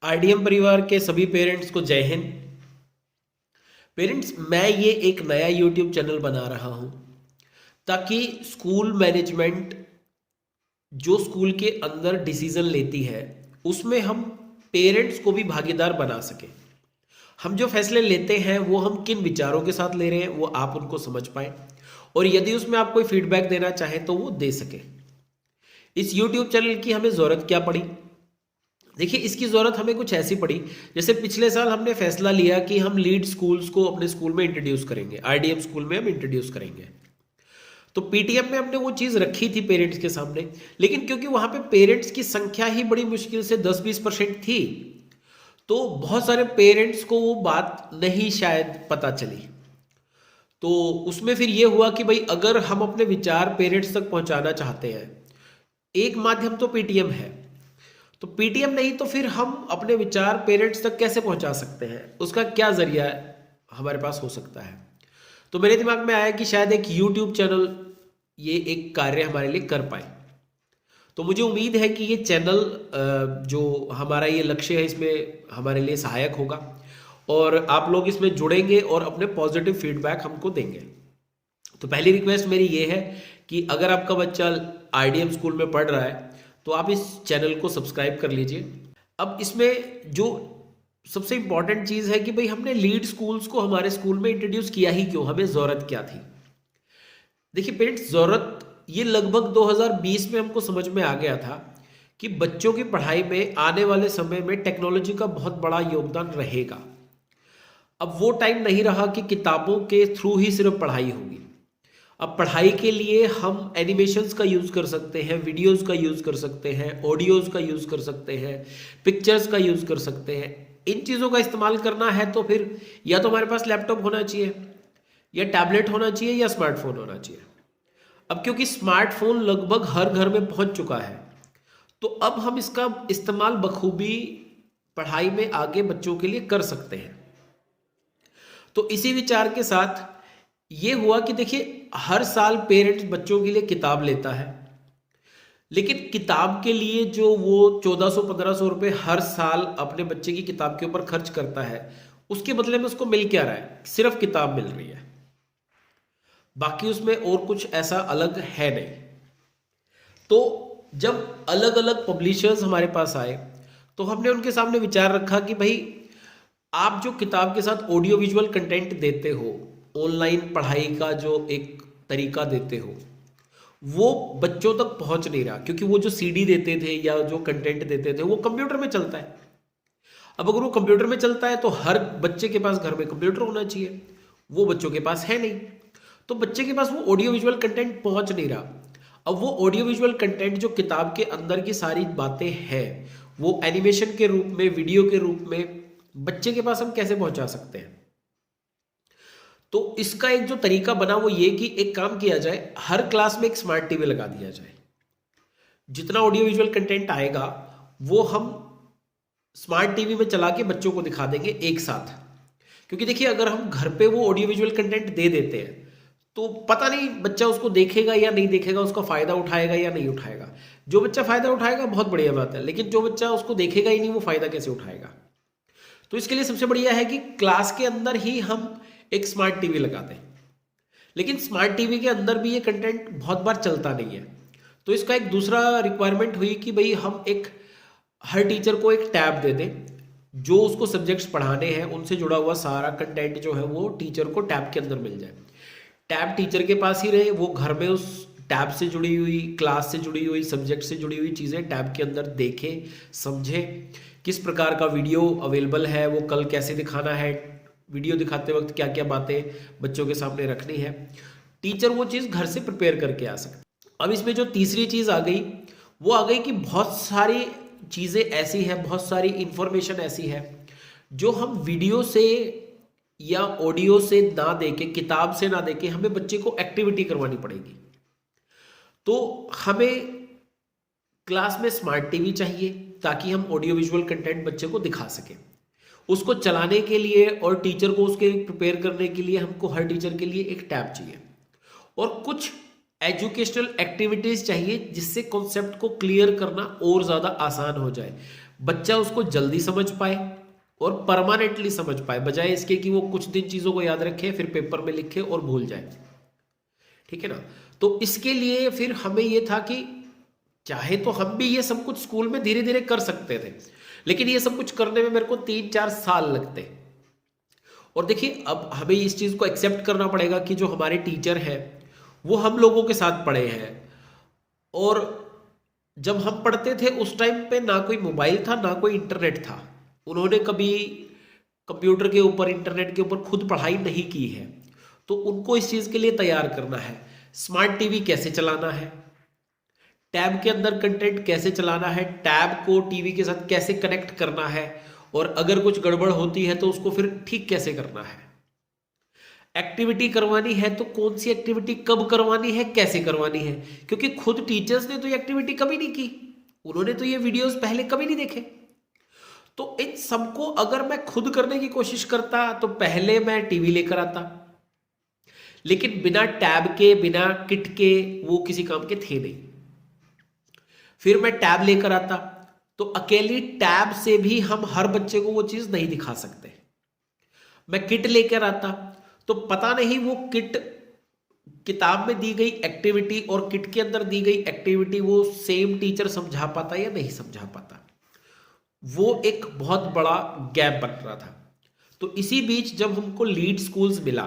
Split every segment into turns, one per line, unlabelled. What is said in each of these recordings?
RDM परिवार के सभी पेरेंट्स को जय हिंद। पेरेंट्स, मैं ये एक नया यूट्यूब चैनल बना रहा हूँ ताकि स्कूल मैनेजमेंट जो स्कूल के अंदर डिसीजन लेती है उसमें हम पेरेंट्स को भी भागीदार बना सकें। हम जो फैसले लेते हैं वो हम किन विचारों के साथ ले रहे हैं वो आप उनको समझ पाएँ, और यदि उसमें आप कोई फीडबैक देना चाहें तो वो दे सकें। इस यूट्यूब चैनल की हमें ज़रूरत क्या पड़ी? देखिए, इसकी ज़रूरत हमें कुछ ऐसी पड़ी, जैसे पिछले साल हमने फैसला लिया कि हम लीड स्कूल्स को अपने स्कूल में इंट्रोड्यूस करेंगे, आरडीएम स्कूल में हम इंट्रोड्यूस करेंगे। तो पीटीएम में हमने वो चीज़ रखी थी पेरेंट्स के सामने, लेकिन क्योंकि वहाँ पे पेरेंट्स की संख्या ही बड़ी मुश्किल से 10-20% थी, तो बहुत सारे पेरेंट्स को वो बात नहीं शायद पता चली। तो उसमें फिर ये हुआ कि भाई अगर हम अपने विचार पेरेंट्स तक पहुँचाना चाहते हैं, एक माध्यम तो पीटीएम है, तो पीटीएम नहीं तो फिर हम अपने विचार पेरेंट्स तक कैसे पहुंचा सकते हैं, उसका क्या जरिया हमारे पास हो सकता है। तो मेरे दिमाग में आया कि शायद एक यूट्यूब चैनल ये एक कार्य हमारे लिए कर पाए। तो मुझे उम्मीद है कि ये चैनल जो हमारा ये लक्ष्य है इसमें हमारे लिए सहायक होगा, और आप लोग इसमें जुड़ेंगे और अपने पॉजिटिव फीडबैक हमको देंगे। तो पहली रिक्वेस्ट मेरी ये है कि अगर आपका बच्चा आरडीएम स्कूल में पढ़ रहा है तो आप इस चैनल को सब्सक्राइब कर लीजिए। अब इसमें जो सबसे इम्पॉर्टेंट चीज़ है कि भाई हमने लीड स्कूल्स को हमारे स्कूल में इंट्रोड्यूस किया ही क्यों, हमें ज़रूरत क्या थी। देखिए पेरेंट्स, ज़रूरत ये लगभग 2020 में हमको समझ में आ गया था कि बच्चों की पढ़ाई में आने वाले समय में टेक्नोलॉजी का बहुत बड़ा योगदान रहेगा। अब वो टाइम नहीं रहा कि किताबों के थ्रू ही सिर्फ पढ़ाई होगी। अब पढ़ाई के लिए हम एनिमेशंस का यूज़ कर सकते हैं, वीडियोस का यूज़ कर सकते हैं, ऑडियोज़ का यूज़ कर सकते हैं, पिक्चर्स का यूज़ कर सकते हैं। इन चीज़ों का इस्तेमाल करना है तो फिर या तो हमारे पास लैपटॉप होना चाहिए, या टैबलेट होना चाहिए, या स्मार्टफोन होना चाहिए। अब क्योंकि स्मार्टफोन लगभग हर घर में पहुंच चुका है, तो अब हम इसका इस्तेमाल बखूबी पढ़ाई में आगे बच्चों के लिए कर सकते हैं। तो इसी विचार के साथ ये हुआ कि देखिए, हर साल पेरेंट्स बच्चों के लिए किताब लेता है, लेकिन किताब के लिए जो वो 1400-1500 रुपये हर साल अपने बच्चे की किताब के ऊपर खर्च करता है, उसके बदले में उसको मिल क्या रहा है? सिर्फ किताब मिल रही है, बाकी उसमें और कुछ ऐसा अलग है नहीं। तो जब अलग अलग पब्लिशर्स हमारे पास आए तो हमने उनके सामने विचार रखा कि भाई आप जो किताब के साथ ऑडियो विजुअल कंटेंट देते हो, ऑनलाइन पढ़ाई का जो एक तरीका देते हो, वो बच्चों तक पहुंच नहीं रहा, क्योंकि वो जो सीडी देते थे या जो कंटेंट देते थे वो कंप्यूटर में चलता है। अब अगर वो कंप्यूटर में चलता है तो हर बच्चे के पास घर में कंप्यूटर होना चाहिए, वो बच्चों के पास है नहीं, तो बच्चे के पास वो ऑडियो विजुअल कंटेंट पहुंच नहीं रहा। अब वो ऑडियो विजुअल कंटेंट जो किताब के अंदर की सारी बातें हैं, वो एनिमेशन के रूप में, वीडियो के रूप में बच्चे के पास हम कैसे पहुंचा सकते हैं। तो इसका एक जो तरीका बना वो ये कि एक काम किया जाए, हर क्लास में एक स्मार्ट टीवी लगा दिया जाए। जितना ऑडियो विजुअल कंटेंट आएगा वो हम स्मार्ट टीवी में चला के बच्चों को दिखा देंगे एक साथ। क्योंकि देखिए, अगर हम घर पे वो ऑडियो विजुअल कंटेंट दे देते हैं तो पता नहीं बच्चा उसको देखेगा या नहीं देखेगा, उसका फायदा उठाएगा या नहीं उठाएगा। जो बच्चा फायदा उठाएगा बहुत बढ़िया बात है, लेकिन जो बच्चा उसको देखेगा ही नहीं, वो फायदा कैसे उठाएगा। तो इसके लिए सबसे बढ़िया है कि क्लास के अंदर ही हम एक स्मार्ट टीवी लगा दें। लेकिन स्मार्ट टीवी के अंदर भी ये कंटेंट बहुत बार चलता नहीं है, तो इसका एक दूसरा रिक्वायरमेंट हुई कि भाई हम एक हर टीचर को एक टैब दे दें, जो उसको सब्जेक्ट्स पढ़ाने हैं उनसे जुड़ा हुआ सारा कंटेंट जो है वो टीचर को टैब के अंदर मिल जाए। टैब टीचर के पास ही रहे, वो घर में उस टैब से जुड़ी हुई, क्लास से जुड़ी हुई, सब्जेक्ट से जुड़ी हुई चीज़ें टैब के अंदर देखे, समझे, किस प्रकार का वीडियो अवेलेबल है, वो कल कैसे दिखाना है, वीडियो दिखाते वक्त क्या क्या बातें बच्चों के सामने रखनी है। टीचर वो चीज़ घर से प्रिपेयर करके आ सकते। अब इसमें जो तीसरी चीज़ आ गई वो आ गई कि बहुत सारी चीज़ें ऐसी हैं, बहुत सारी इंफॉर्मेशन ऐसी है जो हम वीडियो से या ऑडियो से ना देके, किताब से ना देके, हमें बच्चे को एक्टिविटी करवानी पड़ेगी। तो हमें क्लास में स्मार्ट टीवी चाहिए ताकि हम ऑडियो विजुअल कंटेंट बच्चे को दिखा सकें। उसको चलाने के लिए और टीचर को उसके प्रिपेयर करने के लिए हमको हर टीचर के लिए एक टैब चाहिए, और कुछ एजुकेशनल एक्टिविटीज चाहिए जिससे कॉन्सेप्ट को क्लियर करना और ज़्यादा आसान हो जाए। बच्चा उसको जल्दी समझ पाए और परमानेंटली समझ पाए, बजाय इसके कि वो कुछ दिन चीज़ों को याद रखे फिर पेपर में लिखे और भूल जाए। ठीक है ना। तो इसके लिए फिर हमें ये था कि चाहे तो हम भी ये सब कुछ स्कूल में धीरे धीरे कर सकते थे, लेकिन ये सब कुछ करने में मेरे को 3-4 साल लगते। और देखिए अब हमें इस चीज़ को एक्सेप्ट करना पड़ेगा कि जो हमारे टीचर हैं वो हम लोगों के साथ पढ़े हैं, और जब हम पढ़ते थे उस टाइम पे ना कोई मोबाइल था ना कोई इंटरनेट था। उन्होंने कभी कंप्यूटर के ऊपर इंटरनेट के ऊपर खुद पढ़ाई नहीं की है, तो उनको इस चीज़ के लिए तैयार करना है। स्मार्ट टीवी कैसे चलाना है, टैब के अंदर कंटेंट कैसे चलाना है, टैब को टीवी के साथ कैसे कनेक्ट करना है, और अगर कुछ गड़बड़ होती है तो उसको फिर ठीक कैसे करना है। एक्टिविटी करवानी है तो कौन सी एक्टिविटी कब करवानी है, कैसे करवानी है, क्योंकि खुद टीचर्स ने तो ये एक्टिविटी कभी नहीं की, उन्होंने तो ये वीडियोस पहले कभी नहीं देखे। तो इन सबको अगर मैं खुद करने की कोशिश करता तो पहले मैं टीवी लेकर आता, लेकिन बिना टैब के बिना किट के वो किसी काम के थे नहीं। फिर मैं टैब लेकर आता, तो अकेली टैब से भी हम हर बच्चे को वो चीज नहीं दिखा सकते। मैं किट लेकर आता, तो पता नहीं वो किट किताब में दी गई एक्टिविटी और किट के अंदर दी गई एक्टिविटी वो सेम टीचर समझा पाता या नहीं समझा पाता। वो एक बहुत बड़ा गैप बन रहा था। तो इसी बीच जब हमको लीड स्कूल्स मिला,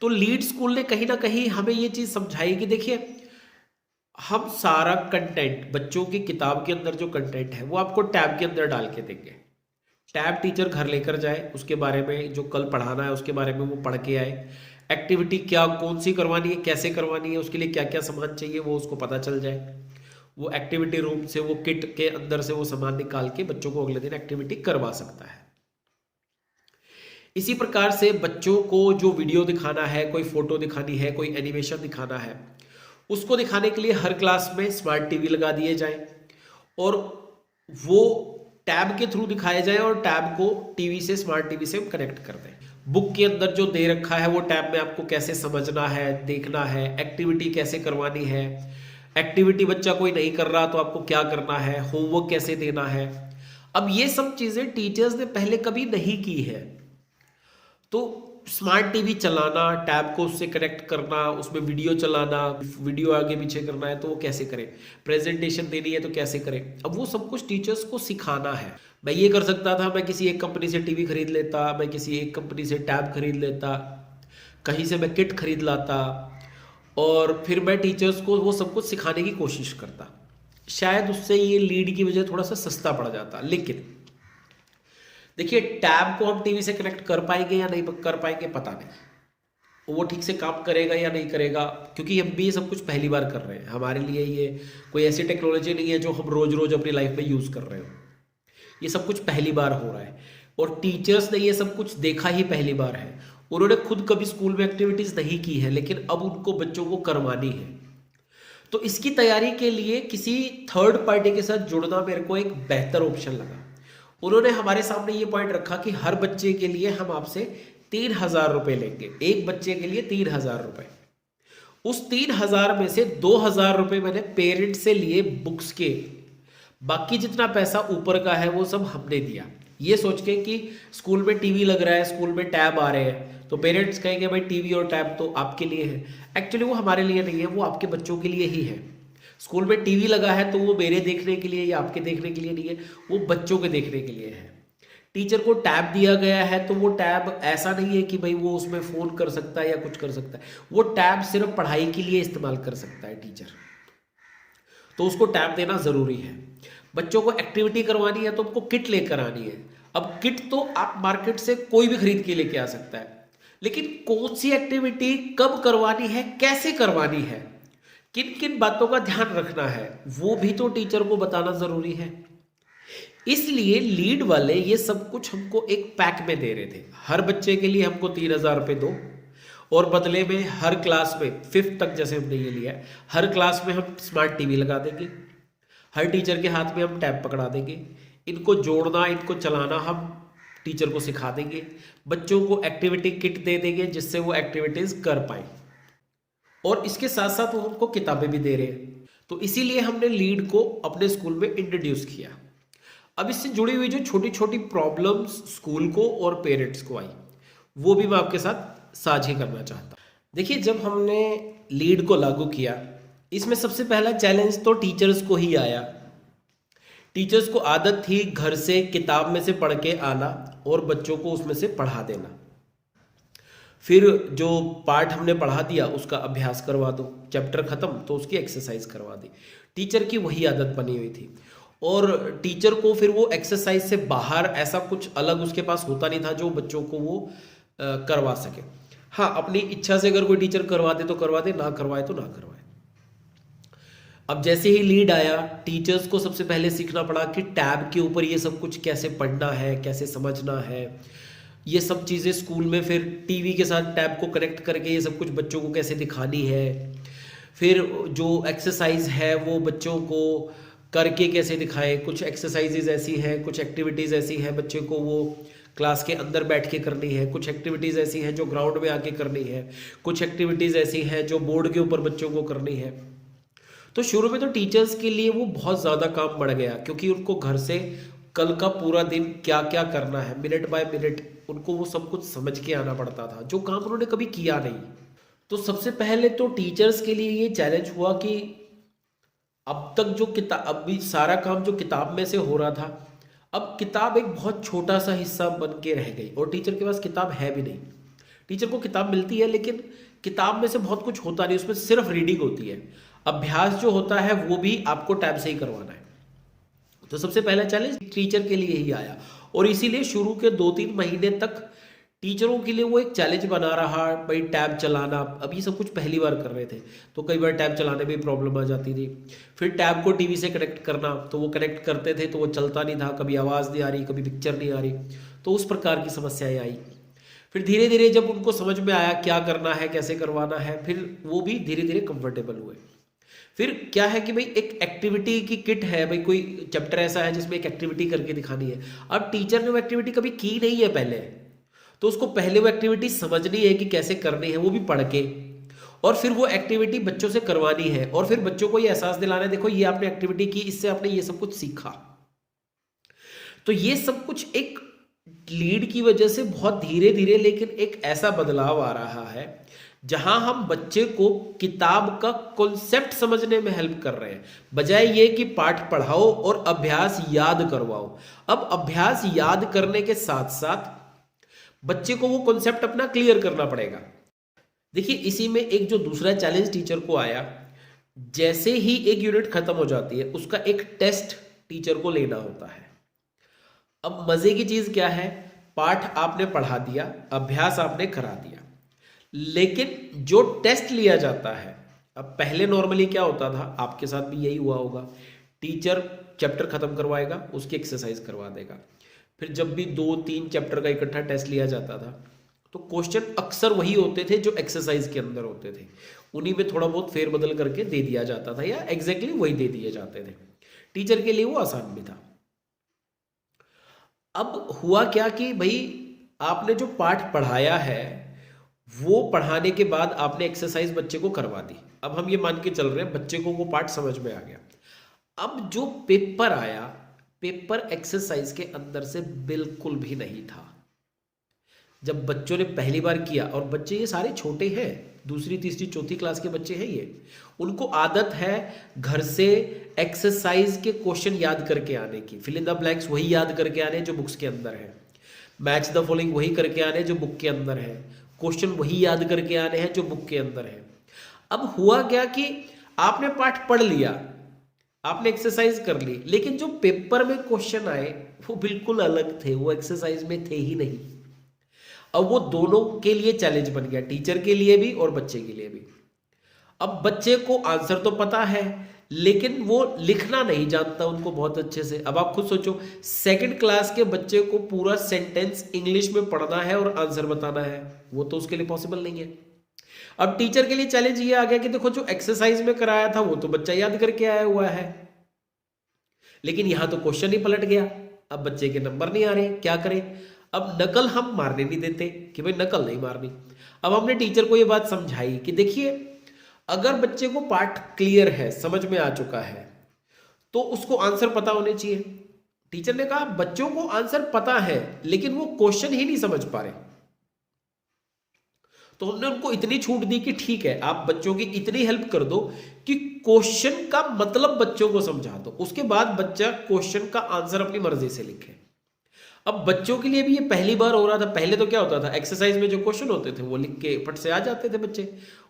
तो लीड स्कूल ने कहीं ना कहीं हमें ये चीज समझाई कि देखिए हम सारा कंटेंट बच्चों की किताब के अंदर जो कंटेंट है वो आपको टैब के अंदर डाल के देंगे। टैब टीचर घर लेकर जाए, उसके बारे में जो कल पढ़ाना है उसके बारे में वो पढ़ के आए, एक्टिविटी क्या कौन सी करवानी है कैसे करवानी है उसके लिए क्या क्या सामान चाहिए वो उसको पता चल जाए। वो एक्टिविटी रूम से वो किट के अंदर से वो सामान निकाल के बच्चों को अगले दिन एक्टिविटी करवा सकता है। इसी प्रकार से बच्चों को जो वीडियो दिखाना है, कोई फोटो दिखानी है, कोई एनिमेशन दिखाना है, उसको दिखाने के लिए हर क्लास में स्मार्ट टीवी लगा दिए जाए और वो टैब के थ्रू दिखाए जाए और टैब को टीवी से स्मार्ट टीवी से कनेक्ट कर दें। बुक के अंदर जो दे रखा है वो टैब में आपको कैसे समझना है, देखना है, एक्टिविटी कैसे करवानी है, एक्टिविटी बच्चा कोई नहीं कर रहा तो आपको क्या करना है, होमवर्क कैसे देना है। अब ये सब चीजें टीचर्स ने पहले कभी नहीं की है। तो स्मार्ट टीवी चलाना, टैब को उससे कनेक्ट करना, उसमें वीडियो चलाना, वीडियो आगे पीछे करना है तो वो कैसे करें, प्रेजेंटेशन देनी है तो कैसे करें, अब वो सब कुछ टीचर्स को सिखाना है। मैं ये कर सकता था, मैं किसी एक कंपनी से टीवी खरीद लेता, मैं किसी एक कंपनी से टैब खरीद लेता, कहीं से मैं किट खरीद लाता और फिर मैं टीचर्स को वो सब कुछ सिखाने की कोशिश करता। शायद उससे ये लीड की वजह थोड़ा सा सस्ता पड़ जाता। लेकिन देखिए टैब को हम टीवी से कनेक्ट कर पाएंगे या नहीं कर पाएंगे पता नहीं, वो ठीक से काम करेगा या नहीं करेगा, क्योंकि हम भी ये सब कुछ पहली बार कर रहे हैं। हमारे लिए ये कोई ऐसी टेक्नोलॉजी नहीं है जो हम रोज रोज अपनी लाइफ में यूज कर रहे हो। ये सब कुछ पहली बार हो रहा है और टीचर्स ने ये सब कुछ देखा ही पहली बार है। उन्होंने खुद कभी स्कूल में एक्टिविटीज नहीं की है, लेकिन अब उनको बच्चों को करवानी है। तो इसकी तैयारी के लिए किसी थर्ड पार्टी के साथ जुड़ना मेरे को एक बेहतर ऑप्शन लगा। उन्होंने हमारे सामने ये पॉइंट रखा कि हर बच्चे के लिए हम आपसे 3,000 रुपए लेंगे, एक बच्चे के लिए 3,000 रुपए। उस 3,000 में से 2,000 रुपए मैंने पेरेंट से लिए बुक्स के, बाकी जितना पैसा ऊपर का है वो सब हमने दिया। ये सोच के कि स्कूल में टीवी लग रहा है, स्कूल में टैब आ रहे हैं, तो पेरेंट्स कहेंगे भाई टीवी और टैब तो आपके लिए है। एक्चुअली वो हमारे लिए नहीं है, वो आपके बच्चों के लिए ही है। स्कूल में टीवी लगा है तो वो मेरे देखने के लिए या आपके देखने के लिए नहीं है, वो बच्चों के देखने के लिए है। टीचर को टैब दिया गया है तो वो टैब ऐसा नहीं है कि भाई वो उसमें फोन कर सकता है या कुछ कर सकता है, वो टैब सिर्फ पढ़ाई के लिए इस्तेमाल कर सकता है टीचर, तो उसको टैब देना जरूरी है। बच्चों को एक्टिविटी करवानी है तो उनको किट लेकर आनी है। अब किट तो आप मार्केट से कोई भी खरीद के लेके आ सकता है, लेकिन कौन सी एक्टिविटी कब करवानी है, कैसे करवानी है, किन किन बातों का ध्यान रखना है, वो भी तो टीचर को बताना जरूरी है। इसलिए लीड वाले ये सब कुछ हमको एक पैक में दे रहे थे। हर बच्चे के लिए हमको 3,000 रुपये दो और बदले में हर क्लास में 5th तक जैसे हमने ये लिया है, हर क्लास में हम स्मार्ट टीवी लगा देंगे, हर टीचर के हाथ में हम टैब पकड़ा देंगे, इनको जोड़ना इनको चलाना हम टीचर को सिखा देंगे, बच्चों को एक्टिविटी किट दे देंगे जिससे वो एक्टिविटीज कर पाए, और इसके साथ साथ वो हमको किताबें भी दे रहे हैं। तो इसीलिए हमने लीड को अपने स्कूल में इंट्रोड्यूस किया। अब इससे जुड़ी हुई जो छोटी छोटी प्रॉब्लम्स स्कूल को और पेरेंट्स को आई, वो भी मैं आपके साथ साझी करना चाहता हूँ। देखिए, जब हमने लीड को लागू किया, इसमें सबसे पहला चैलेंज तो टीचर्स को ही आया। टीचर्स को आदत थी घर से किताब में से पढ़ के आना और बच्चों को उसमें से पढ़ा देना। फिर जो पार्ट हमने पढ़ा दिया उसका अभ्यास करवा दो, चैप्टर खत्म तो उसकी एक्सरसाइज करवा दी। टीचर की वही आदत बनी हुई थी और टीचर को फिर वो एक्सरसाइज से बाहर ऐसा कुछ अलग उसके पास होता नहीं था जो बच्चों को वो करवा सके। हाँ, अपनी इच्छा से अगर कोई टीचर करवा दे तो करवा दे, ना करवाए तो ना करवाए। अब जैसे ही लीड आया, टीचर्स को सबसे पहले सीखना पड़ा कि टैब के ऊपर ये सब कुछ कैसे पढ़ना है, कैसे समझना है। ये सब चीज़ें स्कूल में फिर टीवी के साथ टैब को कनेक्ट करके ये सब कुछ बच्चों को कैसे दिखानी है। फिर जो एक्सरसाइज है वो बच्चों को करके कैसे दिखाएं। कुछ एक्सरसाइजेज ऐसी हैं, कुछ एक्टिविटीज़ ऐसी हैं बच्चे को वो क्लास के अंदर बैठ के करनी है, कुछ एक्टिविटीज़ ऐसी हैं जो ग्राउंड में आके करनी है, कुछ एक्टिविटीज़ ऐसी हैं जो बोर्ड के ऊपर बच्चों को करनी है। तो शुरू में तो टीचर्स के लिए वो बहुत ज़्यादा काम बढ़ गया, क्योंकि उनको घर से कल का पूरा दिन क्या क्या करना है, मिनट बाय मिनट उनको वो सब कुछ समझ के आना पड़ता था, जो काम उन्होंने कभी किया नहीं। तो सबसे पहले तो टीचर्स के लिए ये चैलेंज हुआ कि अब तक जो किताब, अभी सारा काम जो किताब में से हो रहा था, अब किताब एक बहुत छोटा सा हिस्सा बन के रह गई और टीचर के पास किताब है भी नहीं। टीचर को किताब मिलती है लेकिन किताब में से बहुत कुछ होता नहीं, उसमें सिर्फ रीडिंग होती है। अभ्यास जो होता है वो भी आपको टैब से ही करवाना है। तो सबसे पहला चैलेंज टीचर के लिए ही आया और इसीलिए शुरू के 2-3 महीने तक टीचरों के लिए वो एक चैलेंज बना रहा। भाई टैब चलाना, अब ये सब कुछ पहली बार कर रहे थे तो कई बार टैब चलाने में प्रॉब्लम आ जाती थी। फिर टैब को टीवी से कनेक्ट करना, तो वो कनेक्ट करते थे तो वो चलता नहीं था, कभी आवाज़ नहीं आ रही, कभी पिक्चर नहीं आ रही, तो उस प्रकार की समस्याएं आई। फिर धीरे धीरे जब उनको समझ में आया क्या करना है, कैसे करवाना है, फिर वो भी धीरे धीरे कंफर्टेबल हुए। फिर क्या है कि भाई एक एक्टिविटी की किट है, भाई कोई चैप्टर ऐसा है जिसमें एक एक्टिविटी करके दिखानी है। अब टीचर ने वो एक्टिविटी कभी की नहीं है पहले, तो उसको पहले वो एक्टिविटी समझनी है कि कैसे करनी है, वो भी पढ़ के, और फिर वो एक्टिविटी बच्चों से करवानी है और फिर बच्चों को ये एहसास दिलाना है, देखो ये आपने एक्टिविटी की, इससे आपने ये सब कुछ सीखा। तो ये सब कुछ एक लीड की वजह से बहुत धीरे धीरे लेकिन एक ऐसा बदलाव आ रहा है जहां हम बच्चे को किताब का कॉन्सेप्ट समझने में हेल्प कर रहे हैं, बजाय ये कि पाठ पढ़ाओ और अभ्यास याद करवाओ। अब अभ्यास याद करने के साथ साथ बच्चे को वो कॉन्सेप्ट अपना क्लियर करना पड़ेगा। देखिए, इसी में एक जो दूसरा चैलेंज टीचर को आया, जैसे ही एक यूनिट खत्म हो जाती है उसका एक टेस्ट टीचर को लेना होता है। अब मजे की चीज क्या है, पाठ आपने पढ़ा दिया, अभ्यास आपने करा दिया, लेकिन जो टेस्ट लिया जाता है, अब पहले नॉर्मली क्या होता था, आपके साथ भी यही हुआ होगा, टीचर चैप्टर खत्म करवाएगा, उसकी एक्सरसाइज करवा देगा। फिर जब भी 2-3 चैप्टर का इकट्ठा टेस्ट लिया जाता था तो क्वेश्चन अक्सर वही होते थे जो एक्सरसाइज के अंदर होते थे, उन्हीं में थोड़ा बहुत फेरबदल करके दे दिया जाता था या एग्जैक्टली वही दे दिए जाते थे। टीचर के लिए वो आसान भी था। अब हुआ क्या कि भाई आपने जो पाठ पढ़ाया है वो पढ़ाने के बाद आपने एक्सरसाइज बच्चे को करवा दी। अब हम ये मान के चल रहे हैं बच्चे को वो पाठ समझ में आ गया। अब जो पेपर आया, पेपर एक्सरसाइज के अंदर से बिल्कुल भी नहीं था। जब बच्चों ने पहली बार किया, और बच्चे ये सारे छोटे हैं, 2री, 3री, 4थी क्लास के बच्चे हैं ये, उनको आदत है घर से एक्सरसाइज के क्वेश्चन याद करके आने की, फिल इन द ब्लैंक्स वही याद करके आने जो बुक्स के अंदर है, मैच द फॉलोइंग वही करके आने जो बुक के अंदर है, क्वेश्चन वही याद करके आने हैं जो बुक के अंदर है। अब हुआ क्या कि आपने पाठ पढ़ लिया, आपने एक्सरसाइज कर ली, लेकिन जो पेपर में क्वेश्चन आए वो बिल्कुल अलग थे, वो एक्सरसाइज में थे ही नहीं। अब वो दोनों के लिए चैलेंज बन गया, टीचर के लिए भी और बच्चे के लिए भी। अब बच्चे को आंसर तो पता है लेकिन वो लिखना नहीं जानता उनको बहुत अच्छे से। अब आप खुद सोचो, 2nd क्लास के बच्चे को पूरा सेंटेंस इंग्लिश में पढ़ना है और आंसर बताना है, वो तो उसके लिए पॉसिबल नहीं है। अब टीचर के लिए चैलेंज ये आ गया कि देखो जो एक्सरसाइज में कराया था वो तो बच्चा याद करके आया हुआ है, लेकिन यहां तो क्वेश्चन ही पलट गया, अब बच्चे के नंबर नहीं आ रहे, क्या करें। अब नकल हम मारने नहीं देते कि भाई नकल नहीं मारनी। अब हमने टीचर को ये बात समझाई कि देखिए अगर बच्चे को पाठ क्लियर है, समझ में आ चुका है, तो उसको आंसर पता होने चाहिए। टीचर ने कहा बच्चों को आंसर पता है लेकिन वो क्वेश्चन ही नहीं समझ पा रहे। तो हमने उनको इतनी छूट दी कि ठीक है आप बच्चों की इतनी हेल्प कर दो कि क्वेश्चन का मतलब बच्चों को समझा दो, उसके बाद बच्चा क्वेश्चन का आंसर अपनी मर्जी से लिखे। अब बच्चों के लिए भी ये पहली बार हो रहा था। पहले तो क्या होता था, एक्सरसाइज में जो क्वेश्चन होते थे वो लिख के फट से आ जाते थे बच्चे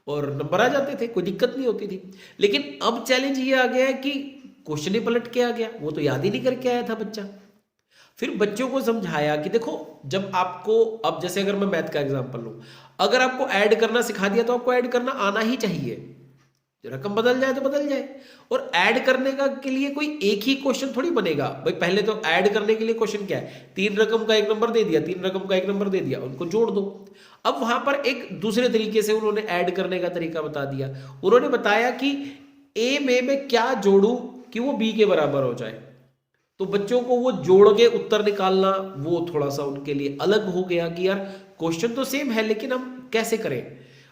और नंबर आ जाते थे, कोई दिक्कत नहीं होती थी। लेकिन अब चैलेंज ये आ गया है कि क्वेश्चन ही पलट के आ गया, वो तो याद ही नहीं करके आया था बच्चा। फिर बच्चों को समझाया कि देखो जब आपको, अब जैसे अगर मैं मैथ का एग्जांपल लूं, अगर आपको ऐड करना सिखा दिया तो आपको ऐड करना आना ही चाहिए। रकम बदल जाए तो बदल जाए, और ऐड करने का के लिए कोई एक ही क्वेश्चन थोड़ी बनेगा भाई। पहले तो ऐड करने के लिए क्वेश्चन क्या है, 3 रकम का एक नंबर दे दिया, 3 रकम का एक नंबर दे दिया, उनको जोड़ दो। अब वहां पर एक दूसरे तरीके से उन्होंने ऐड करने का तरीका बता दिया। उन्होंने बताया कि ए में मैं क्या जोड़ू कि वो बी के बराबर हो जाए। तो बच्चों को वो जोड़ के उत्तर निकालना वो थोड़ा सा उनके लिए अलग हो गया कि यार क्वेश्चन तो सेम है लेकिन हम कैसे करें।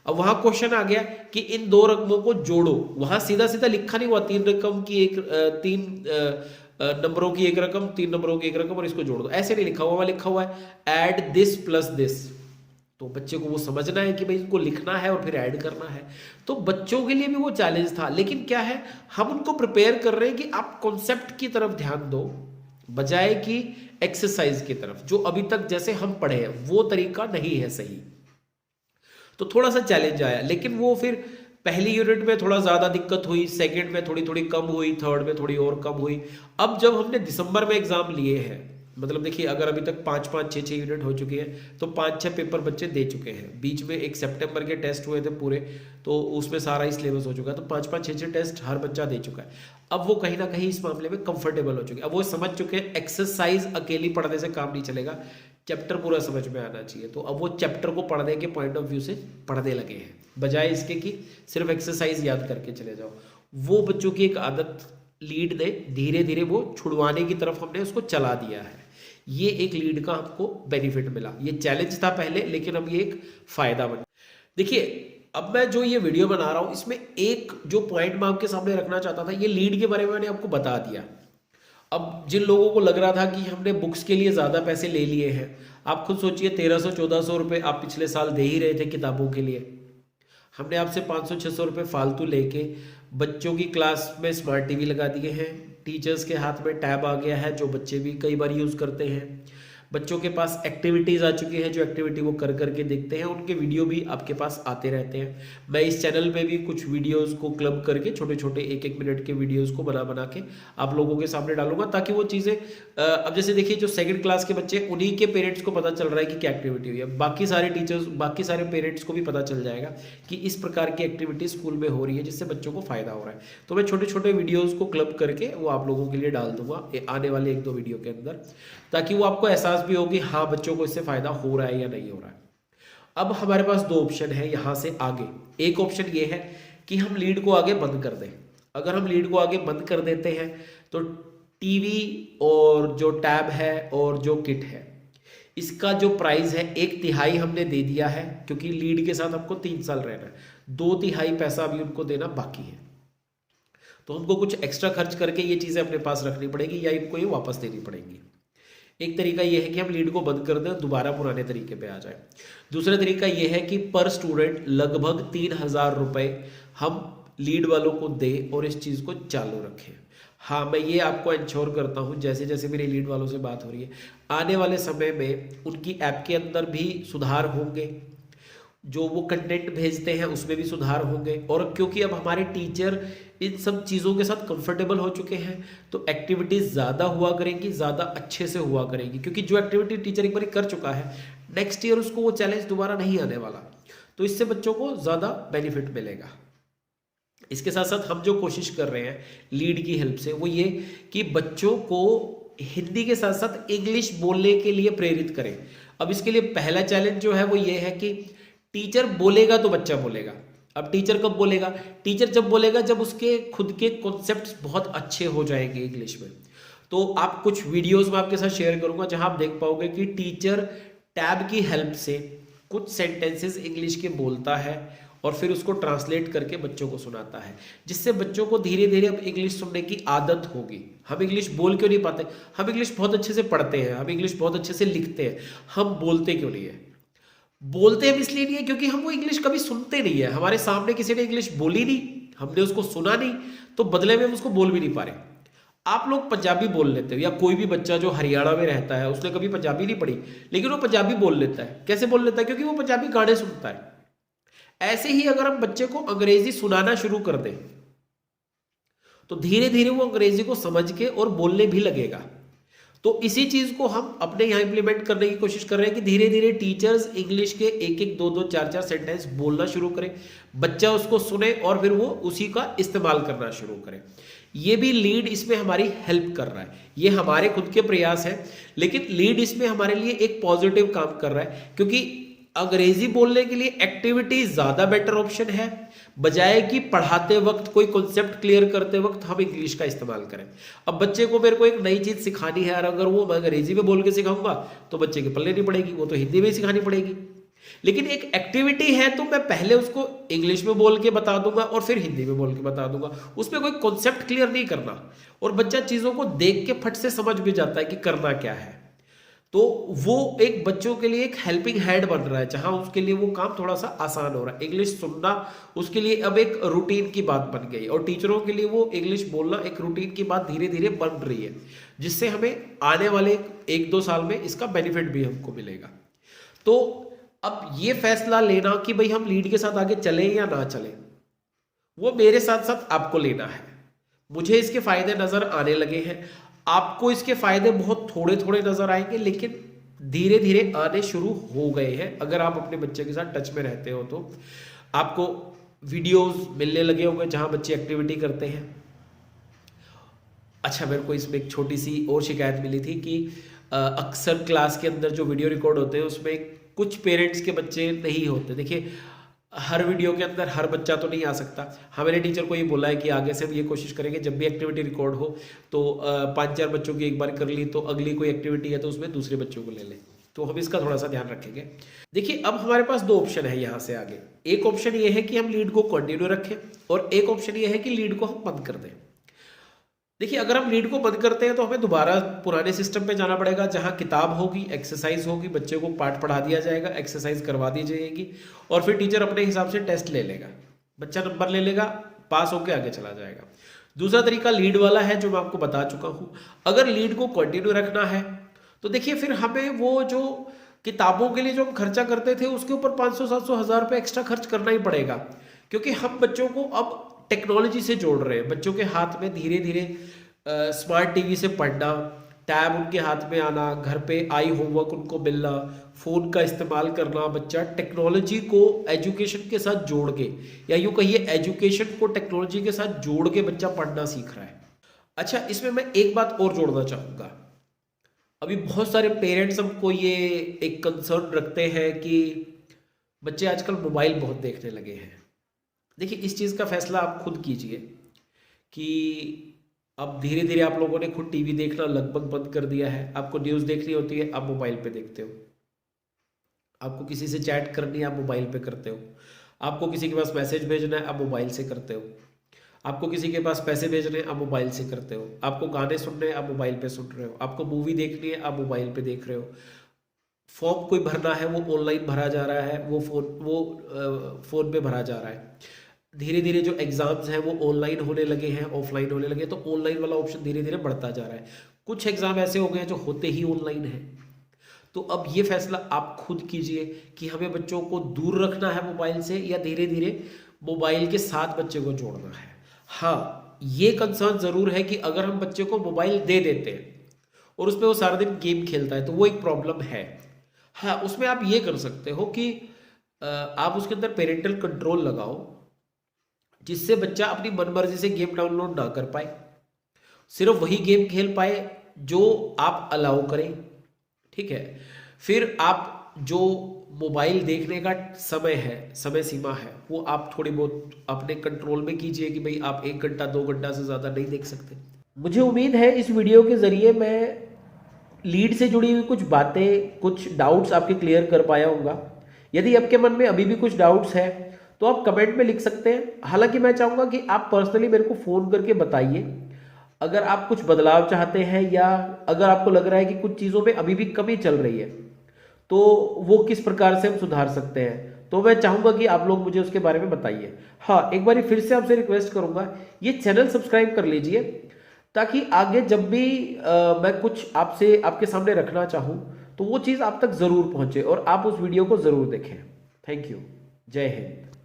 अब वहां क्वेश्चन आ गया कि इन 2 रकमों को जोड़ो, वहां सीधा सीधा लिखा नहीं हुआ 3 रकम की एक 3 नंबरों की एक रकम, 3 नंबरों की एक रकम और इसको जोड़ दो, ऐसे नहीं लिखा हुआ। वहां लिखा हुआ है ऐड दिस प्लस दिस। तो बच्चे को वो समझना है कि भाई इसको लिखना है और फिर ऐड करना है। तो बच्चों के लिए भी वो चैलेंज था। लेकिन क्या है, हम उनको प्रिपेयर कर रहे हैं कि आप कॉन्सेप्ट की तरफ ध्यान दो बजाय कि एक्सरसाइज की तरफ। जो अभी तक जैसे हम पढ़े हैं वो तरीका नहीं है सही। तो थोड़ा सा चैलेंज आया, लेकिन वो फिर पहली यूनिट में थोड़ा ज्यादा दिक्कत हुई, सेकंड में थोड़ी थोड़ी कम हुई, थर्ड में थोड़ी और कम हुई। अब जब हमने दिसंबर में एग्जाम लिए हैं, मतलब देखिए अगर अभी तक 5-5 6-6 यूनिट हो चुकी है तो 5-6 पेपर बच्चे दे चुके हैं। बीच में एक सितंबर के टेस्ट हुए थे पूरे, तो उसमें सारा ही सिलेबस हो चुका है। तो 5-5 6-6 टेस्ट हर बच्चा दे चुका है। अब वो कहीं ना कहीं इस मामले में कंफर्टेबल हो चुके हैं। अब वो समझ चुके हैं एक्सरसाइज अकेली पढ़ने से काम नहीं चलेगा, चैप्टर पूरा समझ में आना चाहिए। तो अब वो चैप्टर को पढ़ने के पॉइंट ऑफ व्यू से पढ़ने लगे हैं, बजाय इसके कि सिर्फ एक्सरसाइज याद करके चले जाओ। वो बच्चों की एक आदत लीड ने धीरे धीरे वो छुड़वाने की तरफ हमने उसको चला दिया है। ये एक लीड का हमको बेनिफिट मिला। ये चैलेंज था पहले, लेकिन अब ये एक फायदा बना। देखिए अब मैं जो ये वीडियो बना रहा हूं इसमें एक जो पॉइंट मैं आपके सामने रखना चाहता था, ये लीड के बारे में मैंने आपको बता दिया। अब जिन लोगों को लग रहा था कि हमने बुक्स के लिए ज़्यादा पैसे ले लिए हैं, आप खुद सोचिए 1300-1400 रुपये आप पिछले साल दे ही रहे थे किताबों के लिए। हमने आपसे 500-600 रुपये फालतू लेके बच्चों की क्लास में स्मार्ट टीवी लगा दिए हैं, टीचर्स के हाथ में टैब आ गया है जो बच्चे भी कई बार यूज़ करते हैं, बच्चों के पास एक्टिविटीज़ आ चुकी है जो एक्टिविटी वो कर करके देखते हैं, उनके वीडियो भी आपके पास आते रहते हैं। मैं इस चैनल पे भी कुछ वीडियोस को क्लब करके छोटे छोटे 1-1 मिनट के वीडियोस को बना बना के आप लोगों के सामने डालूंगा, ताकि वो चीज़ें अब जैसे देखिए जो 2nd क्लास के बच्चे, उन्हीं के पेरेंट्स को पता चल रहा है कि क्या एक्टिविटी हुई है, बाकी सारे टीचर्स, बाकी सारे पेरेंट्स को भी पता चल जाएगा कि इस प्रकार की एक्टिविटी स्कूल में हो रही है जिससे बच्चों को फायदा हो रहा है। तो मैं छोटे छोटे वीडियोज़ को क्लब करके वो आप लोगों के लिए डाल दूंगा आने वाले 1-2 वीडियो के अंदर, ताकि वो आपको एहसास भी हो कि हाँ बच्चों को इससे फायदा हो रहा है या नहीं हो रहा है। अब हमारे पास 2 ऑप्शन है यहाँ से आगे। एक ऑप्शन ये है कि हम लीड को आगे बंद कर दें। अगर हम लीड को आगे बंद कर देते हैं तो टीवी और जो टैब है और जो किट है इसका जो प्राइस है 1/3 हमने दे दिया है, क्योंकि लीड के साथ हमको 3 साल रहना है। 2/3 पैसा अभी उनको देना बाकी है, तो हमको कुछ एक्स्ट्रा खर्च करके ये चीज़ें अपने पास रखनी पड़ेगी या इनको ये वापस देनी पड़ेंगी। एक तरीका ये है कि हम लीड को बंद कर दें, दोबारा पुराने तरीके पे आ जाए। दूसरा तरीका ये है कि पर स्टूडेंट लगभग 3000 रुपये हम लीड वालों को दें और इस चीज़ को चालू रखें। हाँ, मैं ये आपको इंश्योर करता हूँ, जैसे जैसे मेरी लीड वालों से बात हो रही है, आने वाले समय में उनकी ऐप के अंदर भी सुधार होंगे, जो वो कंटेंट भेजते हैं उसमें भी सुधार होंगे। और क्योंकि अब हमारे टीचर इन सब चीज़ों के साथ कंफर्टेबल हो चुके हैं तो एक्टिविटीज़ ज़्यादा हुआ करेंगी, ज़्यादा अच्छे से हुआ करेंगी, क्योंकि जो एक्टिविटी टीचर एक बार कर चुका है नेक्स्ट ईयर उसको वो चैलेंज दोबारा नहीं आने वाला। तो इससे बच्चों को ज़्यादा बेनिफिट मिलेगा। इसके साथ साथ हम जो कोशिश कर रहे हैं लीड की हेल्प से वो ये कि बच्चों को हिंदी के साथ साथ इंग्लिश बोलने के लिए प्रेरित करें। अब इसके लिए पहला चैलेंज जो है वो ये है कि टीचर बोलेगा तो बच्चा बोलेगा। अब टीचर कब बोलेगा? टीचर जब बोलेगा जब उसके खुद के कॉन्सेप्ट्स बहुत अच्छे हो जाएंगे इंग्लिश में। तो आप कुछ वीडियोस में आपके साथ शेयर करूंगा जहां आप देख पाओगे कि टीचर टैब की हेल्प से कुछ सेंटेंसेस इंग्लिश के बोलता है और फिर उसको ट्रांसलेट करके बच्चों को सुनाता है, जिससे बच्चों को धीरे धीरे अब इंग्लिश सुनने की आदत होगी। हम इंग्लिश बोल क्यों नहीं पाते? हम इंग्लिश बहुत अच्छे से पढ़ते हैं, हम इंग्लिश बहुत अच्छे से लिखते हैं, हम बोलते क्यों नहीं है? बोलते हम इसलिए नहीं है क्योंकि हम वो इंग्लिश कभी सुनते नहीं है। हमारे सामने किसी ने इंग्लिश बोली नहीं, हमने उसको सुना नहीं, तो बदले में हम उसको बोल भी नहीं पा रहे। आप लोग पंजाबी बोल लेते हो, या कोई भी बच्चा जो हरियाणा में रहता है उसने कभी पंजाबी नहीं पढ़ी, लेकिन वो पंजाबी बोल लेता है। कैसे बोल लेता है? क्योंकि वो पंजाबी गाने सुनता है। ऐसे ही अगर हम बच्चे को अंग्रेजी सुनाना शुरू कर दें तो धीरे धीरे वो अंग्रेजी को समझ के और बोलने भी लगेगा। तो इसी चीज को हम अपने यहाँ इंप्लीमेंट करने की कोशिश कर रहे हैं कि धीरे धीरे टीचर्स इंग्लिश के एक एक दो दो चार चार सेंटेंस बोलना शुरू करें, बच्चा उसको सुने और फिर वो उसी का इस्तेमाल करना शुरू करे। ये भी लीड इसमें हमारी हेल्प कर रहा है। ये हमारे खुद के प्रयास है, लेकिन लीड इसमें हमारे लिए एक पॉजिटिव काम कर रहा है, क्योंकि अंग्रेजी बोलने के लिए एक्टिविटी ज्यादा बेटर ऑप्शन है, बजाय कि पढ़ाते वक्त कोई कॉन्सेप्ट क्लियर करते वक्त हम इंग्लिश का इस्तेमाल करें। अब बच्चे को मेरे को एक नई चीज सिखानी है, और अगर वो मैं अंग्रेजी में बोल के सिखाऊंगा तो बच्चे के पल्ले नहीं पड़ेगी, वो तो हिंदी में ही सिखानी पड़ेगी। लेकिन एक एक्टिविटी है तो मैं पहले उसको इंग्लिश में बोल के बता दूंगा और फिर हिंदी में बोल के बता दूंगा। उसमें कोई कॉन्सेप्ट क्लियर नहीं करना, और बच्चा चीजों को देख के फट से समझ भी जाता है कि करना क्या है। तो वो एक बच्चों के लिए एक हेल्पिंग हैंड बन रहा है, जहां उसके लिए वो काम थोड़ा सा आसान हो रहा है। इंग्लिश सुनना उसके लिए अब एक रूटीन की बात बन गई, और टीचरों के लिए वो इंग्लिश बोलना एक रूटीन की बात धीरे धीरे बन रही है, जिससे हमें आने वाले 1-2 साल में इसका बेनिफिट भी हमको मिलेगा। तो अब ये फैसला लेना कि भाई हम लीड के साथ आगे चलें या ना चलें, वो मेरे साथ साथ आपको लेना है। मुझे इसके फायदे नजर आने लगे हैं, आपको इसके फायदे बहुत थोड़े थोड़े नजर आएंगे, लेकिन धीरे धीरे आने शुरू हो गए हैं। अगर आप अपने बच्चे के साथ टच में रहते हो तो आपको वीडियोस मिलने लगे होंगे जहां बच्चे एक्टिविटी करते हैं। अच्छा, मेरे को इसमें एक छोटी सी और शिकायत मिली थी कि अक्सर क्लास के अंदर जो वीडियो रिकॉर्ड होते हैं उसमें कुछ पेरेंट्स के बच्चे नहीं होते। देखिए, हर वीडियो के अंदर हर बच्चा तो नहीं आ सकता। हमारे टीचर को ये बोला है कि आगे से हम ये कोशिश करेंगे जब भी एक्टिविटी रिकॉर्ड हो तो 5-4 बच्चों की एक बार कर ली, तो अगली कोई एक्टिविटी है तो उसमें दूसरे बच्चों को ले लें। तो हम इसका थोड़ा सा ध्यान रखेंगे। देखिए, अब हमारे पास 2 ऑप्शन है यहाँ से आगे। एक ऑप्शन ये है कि हम लीड को कंटिन्यू रखें, और एक ऑप्शन ये है कि लीड को हम बंद कर दें। देखिए, अगर हम लीड को बंद करते हैं तो हमें दोबारा पुराने सिस्टम पे जाना पड़ेगा, जहां किताब होगी, एक्सरसाइज होगी, बच्चे को पाठ पढ़ा दिया जाएगा, एक्सरसाइज करवा दी जाएगी, और फिर टीचर अपने हिसाब से टेस्ट ले लेगा, बच्चा नंबर ले लेगा, पास होकर आगे चला जाएगा। दूसरा तरीका लीड वाला है, जो मैं आपको बता चुका हूं। अगर लीड को कंटिन्यू रखना है तो देखिए, फिर हमें वो जो किताबों के लिए जो हम खर्चा करते थे उसके ऊपर 500-700 हज़ार रुपये एक्स्ट्रा खर्च करना ही पड़ेगा, क्योंकि हम बच्चों को अब टेक्नोलॉजी से जोड़ रहे हैं। बच्चों के हाथ में धीरे धीरे स्मार्ट टीवी से पढ़ना, टैब उनके हाथ में आना, घर पे आई होमवर्क उनको मिलना, फोन का इस्तेमाल करना। बच्चा टेक्नोलॉजी को एजुकेशन के साथ जोड़ के, या यूं कहिए एजुकेशन को टेक्नोलॉजी के साथ जोड़ के बच्चा पढ़ना सीख रहा है। अच्छा, इसमें मैं एक बात और जोड़ना चाहूंगा। अभी बहुत सारे पेरेंट्स हमको ये एक कंसर्न रखते हैं कि बच्चे आजकल मोबाइल बहुत देखने लगे हैं। देखिए, इस चीज़ का फैसला आप खुद कीजिए कि अब धीरे धीरे आप लोगों ने खुद टीवी देखना लगभग बंद कर दिया है। आपको न्यूज़ देखनी होती है, आप मोबाइल पे देखते हो। आपको किसी से चैट करनी है, आप मोबाइल पे करते हो। आपको किसी के पास मैसेज भेजना है, आप मोबाइल से करते हो। आपको किसी के पास पैसे भेजने हैं, आप मोबाइल से करते हो। आपको गाने सुनने हैं, आप मोबाइल पे सुन रहे हो। आपको मूवी देखनी है, आप मोबाइल पे देख रहे हो। फॉर्म कोई भरना है, वो ऑनलाइन भरा जा रहा है, वो फोन पे भरा जा रहा है। धीरे धीरे जो एग्जाम्स हैं वो ऑनलाइन होने लगे हैं, ऑफलाइन होने लगे, तो ऑनलाइन वाला ऑप्शन धीरे धीरे बढ़ता जा रहा है। कुछ एग्जाम ऐसे हो गए हैं जो होते ही ऑनलाइन है। तो अब ये फैसला आप खुद कीजिए कि हमें बच्चों को दूर रखना है मोबाइल से, या धीरे धीरे मोबाइल के साथ बच्चे को जोड़ना है। हाँ, ये कंसर्न जरूर है कि अगर हम बच्चे को मोबाइल दे देते हैं और उसमें वो सारा दिन गेम खेलता है तो वो एक प्रॉब्लम है। हाँ, उसमें आप ये कर सकते हो कि आप उसके अंदर पेरेंटल कंट्रोल लगाओ, जिससे बच्चा अपनी मनमर्जी से गेम डाउनलोड ना कर पाए, सिर्फ वही गेम खेल पाए जो आप अलाउ करें। ठीक है, फिर आप जो मोबाइल देखने का समय है, समय सीमा है, वो आप थोड़ी बहुत अपने कंट्रोल में कीजिए कि भाई आप 1 घंटा 2 घंटा से ज़्यादा नहीं देख सकते। मुझे उम्मीद है इस वीडियो के ज़रिए मैं लीड से जुड़ी हुई कुछ बातें, कुछ डाउट्स आपके क्लियर कर पाया होगा। यदि आपके मन में अभी भी कुछ डाउट्स है तो आप कमेंट में लिख सकते हैं। हालांकि मैं चाहूँगा कि आप पर्सनली मेरे को फ़ोन करके बताइए अगर आप कुछ बदलाव चाहते हैं, या अगर आपको लग रहा है कि कुछ चीज़ों में अभी भी कमी चल रही है तो वो किस प्रकार से हम सुधार सकते हैं। तो मैं चाहूँगा कि आप लोग मुझे उसके बारे में बताइए। हाँ, एक बार फिर से आपसे रिक्वेस्ट करूँगा, ये चैनल सब्सक्राइब कर लीजिए ताकि आगे जब भी मैं कुछ आपसे आपके सामने रखना चाहूँ तो वो चीज़ आप तक ज़रूर पहुँचे और आप उस वीडियो को ज़रूर देखें। Thank you. जय हिंद।